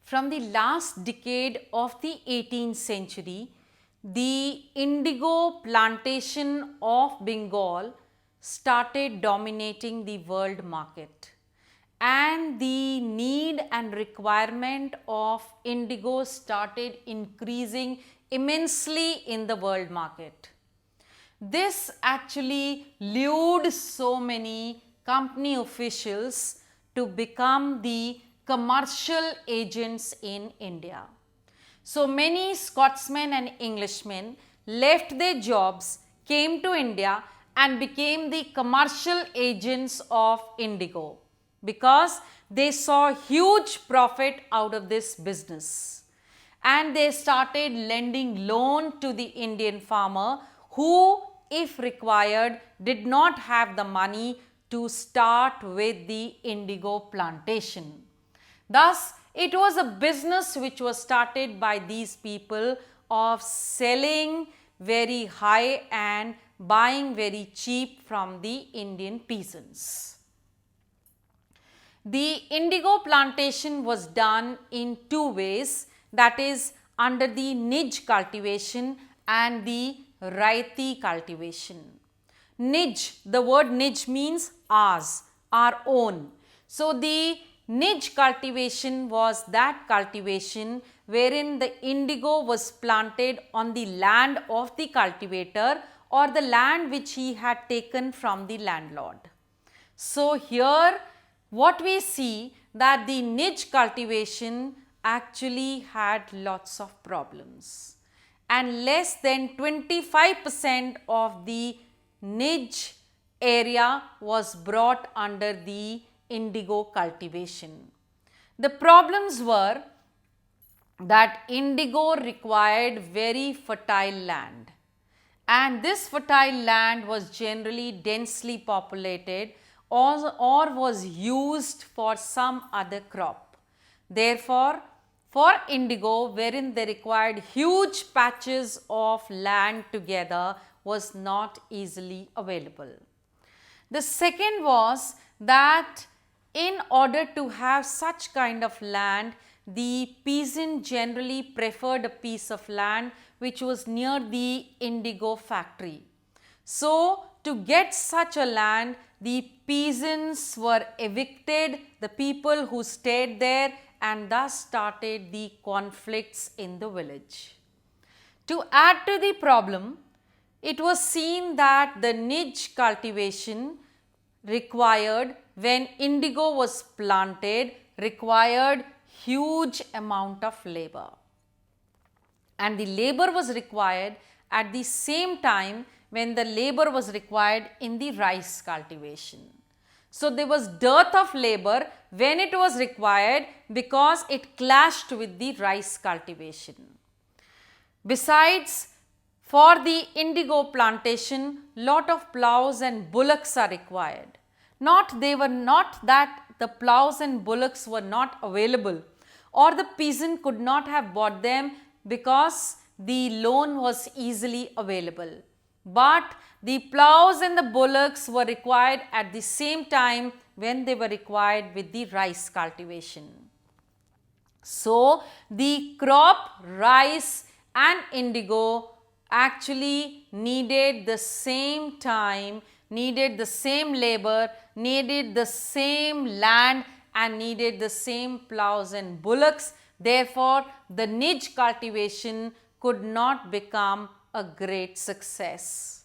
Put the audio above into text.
From the last decade of the 18th century, the indigo plantation of Bengal started dominating the world market, and the need and requirement of indigo started increasing immensely in the world market. This actually lured so many company officials to become the commercial agents in India. So many Scotsmen and Englishmen left their jobs, came to India and became the commercial agents of indigo because they saw huge profit out of this business. And they started lending loan to the Indian farmer who, if required, did not have the money to start with the indigo plantation. Thus, it was a business which was started by these people of selling very high and buying very cheap from the Indian peasants. The indigo plantation was done in two ways, that is under the Nij cultivation and the Raiti cultivation. Nij, the word Nij means ours, our own. So the Nij cultivation was that cultivation wherein the indigo was planted on the land of the cultivator or the land which he had taken from the landlord. So here what we see that the Nij cultivation actually had lots of problems, and less than 25% of the Nij area was brought under the indigo cultivation. The problems were that indigo required very fertile land, and this fertile land was generally densely populated or was used for some other crop. Therefore, for indigo, wherein they required huge patches of land together, was not easily available. The second was that in order to have such kind of land, the peasant generally preferred a piece of land which was near the indigo factory. So, to get such a land, the peasants were evicted, the people who stayed there, and thus started the conflicts in the village. To add to the problem, it was seen that the Nij cultivation required, when indigo was planted, required huge amount of labor, and the labor was required at the same time when the labor was required in the rice cultivation. So there was dearth of labor when it was required because it clashed with the rice cultivation. Besides, for the indigo plantation, lot of plows and bullocks are required. They were not that the plows and bullocks were not available, or the peasant could not have bought them because the loan was easily available. But the plows and the bullocks were required at the same time when they were required with the rice cultivation. So the crop rice and indigo actually needed the same time, needed the same labor, needed the same land, and needed the same plows and bullocks. Therefore, the Nij cultivation could not become a great success.